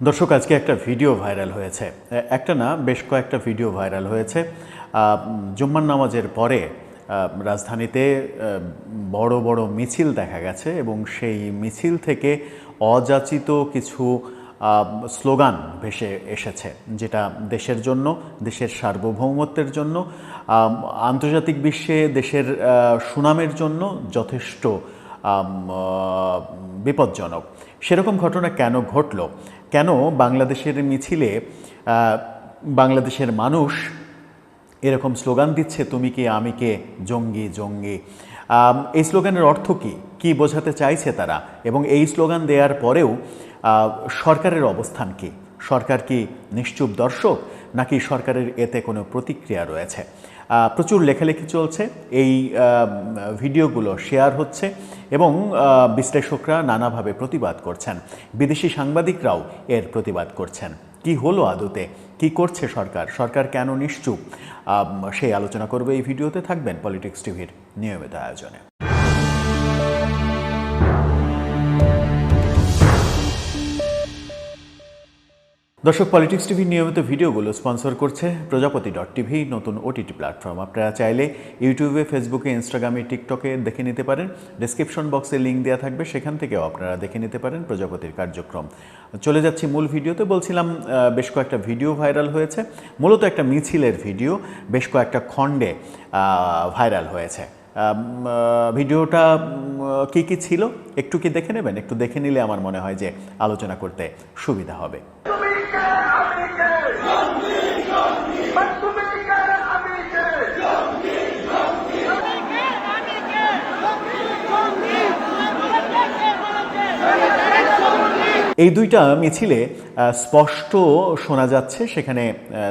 দর্শক, আজকে একটা ভিডিও ভাইরাল হয়েছে। একটা না, বেশ কয়েকটা ভিডিও ভাইরাল হয়েছে। জুম্মার নামাজের পরে রাজধানীতে বড় বড় মিছিল দেখা গেছে এবং সেই মিছিল থেকে অযাচিত কিছু স্লোগান ভেসে এসেছে, যেটা দেশের জন্য, দেশের সার্বভৌমত্বের জন্য, আন্তর্জাতিক বিশ্বে দেশের সুনামের জন্য যথেষ্ট বিপজ্জনক। সেরকম ঘটনা কেন ঘটল? কেন বাংলাদেশের মিছিলে বাংলাদেশের মানুষ এরকম স্লোগান দিচ্ছে, তুমি কি আমি কে, জঙ্গি জঙ্গি? এই স্লোগানের অর্থ কী, কী বোঝাতে চাইছে তারা? এবং এই স্লোগান দেওয়ার পরেও সরকারের অবস্থান কী? সরকার কি নিশ্চুপ দর্শক, নাকি সরকারের এতে কোনো প্রতিক্রিয়া রয়েছে? প্রচুর লেখালেখি চলছে, এই ভিডিওগুলো শেয়ার হচ্ছে এবং বিশ্লেষকরা নানাভাবে প্রতিবাদ করছেন। বিদেশি সাংবাদিকরাও এর প্রতিবাদ করছেন। কি হলো আদতে? কি করছে সরকার? সরকার কেন নিশ্চুপ? সেই আলোচনা করবে এই ভিডিওতে। থাকবেন পলিটিক্স টিভির নিয়মিত আয়োজনে। দর্শক, পলিটিক্স টিভির নিয়মিত ভিডিওগুলো স্পন্সর করছে প্রজাপতি.টিভি, নতুন ওটিটি প্ল্যাটফর্ম। আপনারা চাইলে ইউটিউবে, ফেসবুকে, ইনস্টাগ্রামে, টিকটকে দেখে নিতে পারেন। ডেসক্রিপশন বক্সে লিঙ্ক দেওয়া থাকবে, সেখান থেকেও আপনারা দেখে নিতে পারেন প্রজাপতির কার্যক্রম। চলে যাচ্ছি মূল ভিডিওতে। বলছিলাম, বেশ কয়েকটা ভিডিও ভাইরাল হয়েছে। মূলত একটা মিছিলের ভিডিও বেশ কয়েকটা খণ্ডে ভাইরাল হয়েছে। ভিডিওটা কি কি ছিল একটু কি দেখে নেবেন? একটু দেখে নিলে আমার মনে হয় যে আলোচনা করতে সুবিধা হবে। এই দুইটা মিছিলে স্পষ্ট শোনা যাচ্ছে, সেখানে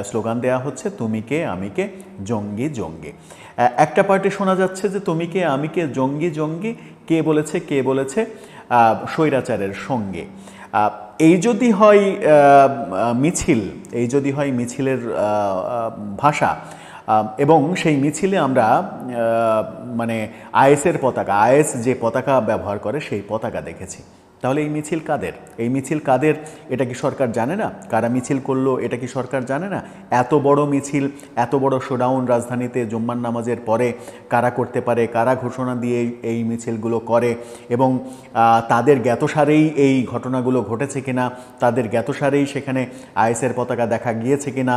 স্লোগান দেওয়া হচ্ছে, তুমি কে আমি কে, জঙ্গি জঙ্গি। একটা পার্টি শোনা যাচ্ছে যে তুমি কে আমি কে, জঙ্গি জঙ্গি, কে বলেছে কে বলেছে, স্বৈরাচারের সঙ্গে। এই যদি হয় মিছিল, এই যদি হয় মিছিলের ভাষা, এবং সেই মিছিলে আমরা মানে আইএসের পতাকা, আইএস যে পতাকা ব্যবহার করে সেই পতাকা দেখেছি, তাহলে এই মিছিল কাদের? এই মিছিল কাদের এটা কি সরকার জানে না? কারা মিছিল করলো এটা কি সরকার জানে না? এত বড় মিছিল, এত বড় শোডাউন রাজধানীতে জুম্মার নামাজের পরে কারা করতে পারে? কারা ঘোষণা দিয়ে এই মিছিলগুলো করে? এবং তাদের জ্ঞাতসারেই এই ঘটনাগুলো ঘটেছে কিনা, তাদের জ্ঞাতসারেই সেখানে আইএসের পতাকা দেখা গিয়েছে কিনা,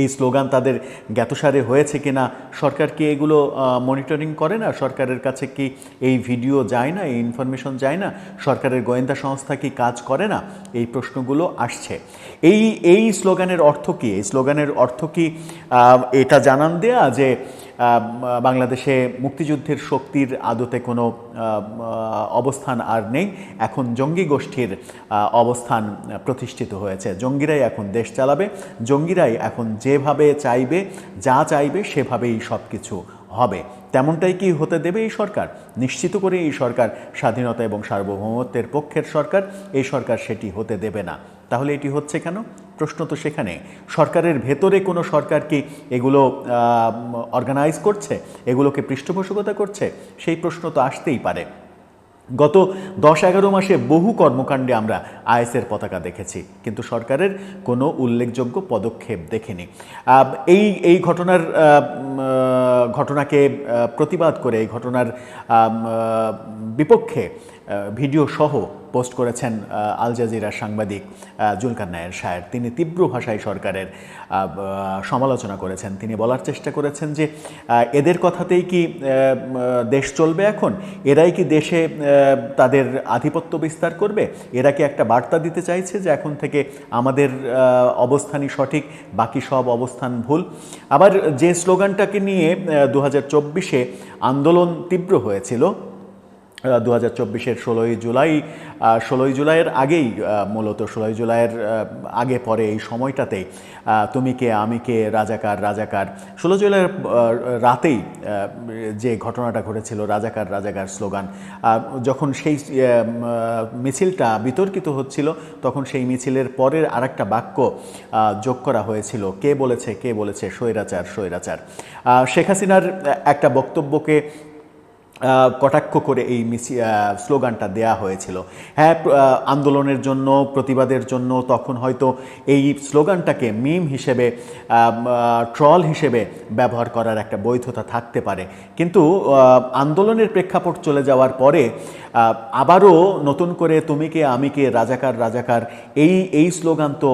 এই স্লোগান তাদের জ্ঞাতসারে হয়েছে কিনা, সরকার কি এগুলো মনিটরিং করে না? সরকারের কাছে কি এই ভিডিও যায় না, এই ইনফরমেশন যায় না? সরকারের গোয়েন্দা সংস্থা কি কাজ করে না? এই প্রশ্নগুলো আসছে। এই স্লোগানের অর্থ কী? এই স্লোগানের অর্থ কি এটা জানান দেয়া যে বাংলাদেশে মুক্তিযুদ্ধের শক্তির আদতে কোনো অবস্থান আর নেই, এখন জঙ্গি গোষ্ঠীর অবস্থান প্রতিষ্ঠিত হয়েছে, জঙ্গিরাই এখন দেশ চালাবে, জঙ্গিরাই এখন যেভাবে চাইবে, যা চাইবে সেভাবেই সব কিছু হবে? তেমনটাই কি হতে দেবে এই সরকার? নিশ্চিত করে এই সরকার স্বাধীনতা এবং সার্বভৌমত্বের পক্ষের সরকার, এই সরকার সেটি হতে দেবে না। তাহলে এটি হচ্ছে কেন? প্রশ্ন তো সেখানে। সরকারের ভেতরে কোনো সরকার কি এগুলো অর্গানাইজ করছে, এগুলোকে পৃষ্ঠপোষকতা করছে? সেই প্রশ্ন তো আসতেই পারে। গত 10-11 মাসে বহু কর্মকাণ্ডে আমরা আইএসের পতাকা দেখেছি, কিন্তু সরকারের কোনো উল্লেখযোগ্য পদক্ষেপ দেখিনি। এই ঘটনাকে প্রতিবাদ করে, এই ঘটনার বিপক্ষে ভিডিও সহ পোস্ট করেছেন আল জাজিরার সাংবাদিক জুলকার নায়ের শায়ের। তিনি তীব্র ভাষায় সরকারের সমালোচনা করেছেন। তিনি বলার চেষ্টা করেছেন যে এদের কথাতেই কি দেশ চলবে এখন? এরাই কি দেশে তাদের আধিপত্য বিস্তার করবে? এরা কি একটা বার্তা দিতে চাইছে যে এখন থেকে আমাদের অবস্থানই সঠিক, বাকি সব অবস্থান ভুল? আবার যে স্লোগানটাকে নিয়ে 2024-এ আন্দোলন তীব্র হয়েছিল, 2024-এর 16ই জুলাইয়ের আগেই, মূলত 16ই জুলাইয়ের আগে পরে এই সময়টাতেই তুমি কে আমি কে, রাজাকার রাজাকার, 16 জুলাইয়ের রাতেই যে ঘটনাটা ঘটেছিল, রাজাকার রাজাকার স্লোগান, যখন সেই মিছিলটা বিতর্কিত হচ্ছিল, তখন সেই মিছিলের পরের আরেকটা বাক্য যোগ করা হয়েছিল, কে বলেছে কে বলেছে, স্বৈরাচার স্বৈরাচার। শেখ হাসিনার একটা বক্তব্যকে কটাক্ষ করে এই স্লোগানটা দেয়া হয়েছিল। হ্যাঁ, আন্দোলনের জন্য, প্রতিবাদের জন্য তখন হয়তো এই স্লোগানটাকে মিম হিসেবে, ট্রল হিসেবে ব্যবহার করার একটা বৈধতা থাকতে পারে, কিন্তু আন্দোলনের প্রেক্ষাপট চলে যাওয়ার পরে আবারও নতুন করে তুমি কে আমি কে, রাজাকার রাজাকার, এই স্লোগান তো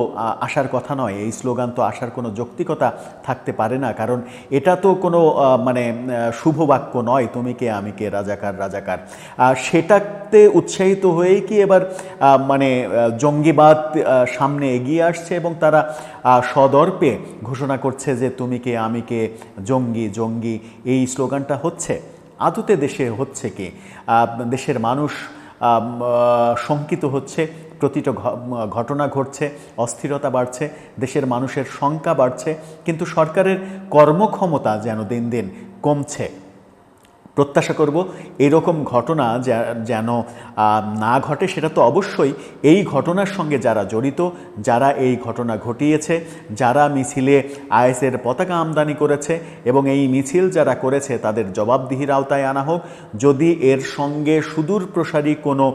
আসার কথা নয়। এই স্লোগান তো আসার কোনো যৌক্তিকতা থাকতে পারে না, কারণ এটা তো কোনো মানে শুভ বাক্য নয়, তুমি কে আমি কে, রাজাকার রাজাকার। সেটাতে উৎসাহিত হয়েই কি এবার মানে জঙ্গিবাদ সামনে এগিয়ে আসছে এবং তারা সদর্পে ঘোষণা করছে যে তুমি কে আমি কে, জঙ্গি জঙ্গি, এই স্লোগানটা হচ্ছে? আদতে দেশে হচ্ছে কি? দেশের মানুষ শঙ্কিত হচ্ছে, প্রতিটা ঘটনা ঘটছে, অস্থিরতা বাড়ছে, দেশের মানুষের শঙ্কা বাড়ছে, কিন্তু সরকারের কর্মক্ষমতা যেন দিন দিন কমছে। প্রত্যাশা করব এরকম ঘটনা যেন না ঘটে। সেটা তো অবশ্যই এই ঘটনার সঙ্গে যারা জড়িত, যারা এই ঘটনা ঘটিয়েছে, যারা মিছিলে আইএসের পতাকা আমদানি করেছে এবং এই মিছিল যারা করেছে তাদের জবাবদিহির আওতায় আনা হোক। যদি এর সঙ্গে সুদূরপ্রসারী কোনো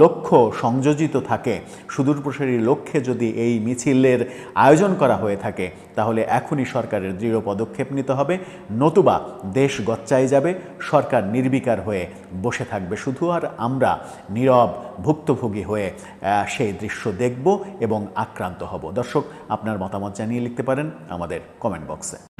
লক্ষ্য সংযোজিত থাকে, সুদূরপ্রসারী লক্ষ্যে যদি এই মিছিলের আয়োজন করা হয়ে থাকে, তাহলে এখনই সরকারের দৃঢ় পদক্ষেপ নিতে হবে, নতুবা দেশ গচ্চায় যাবে, সরকার নির্বিকার হয়ে বসে থাকবে শুধু, আর আমরা নীরব ভুক্তভোগী হয়ে সেই দৃশ্য দেখব এবং আক্রান্ত হব। দর্শক, আপনার মতামত জানিয়ে লিখতে পারেন আমাদের কমেন্ট বক্সে।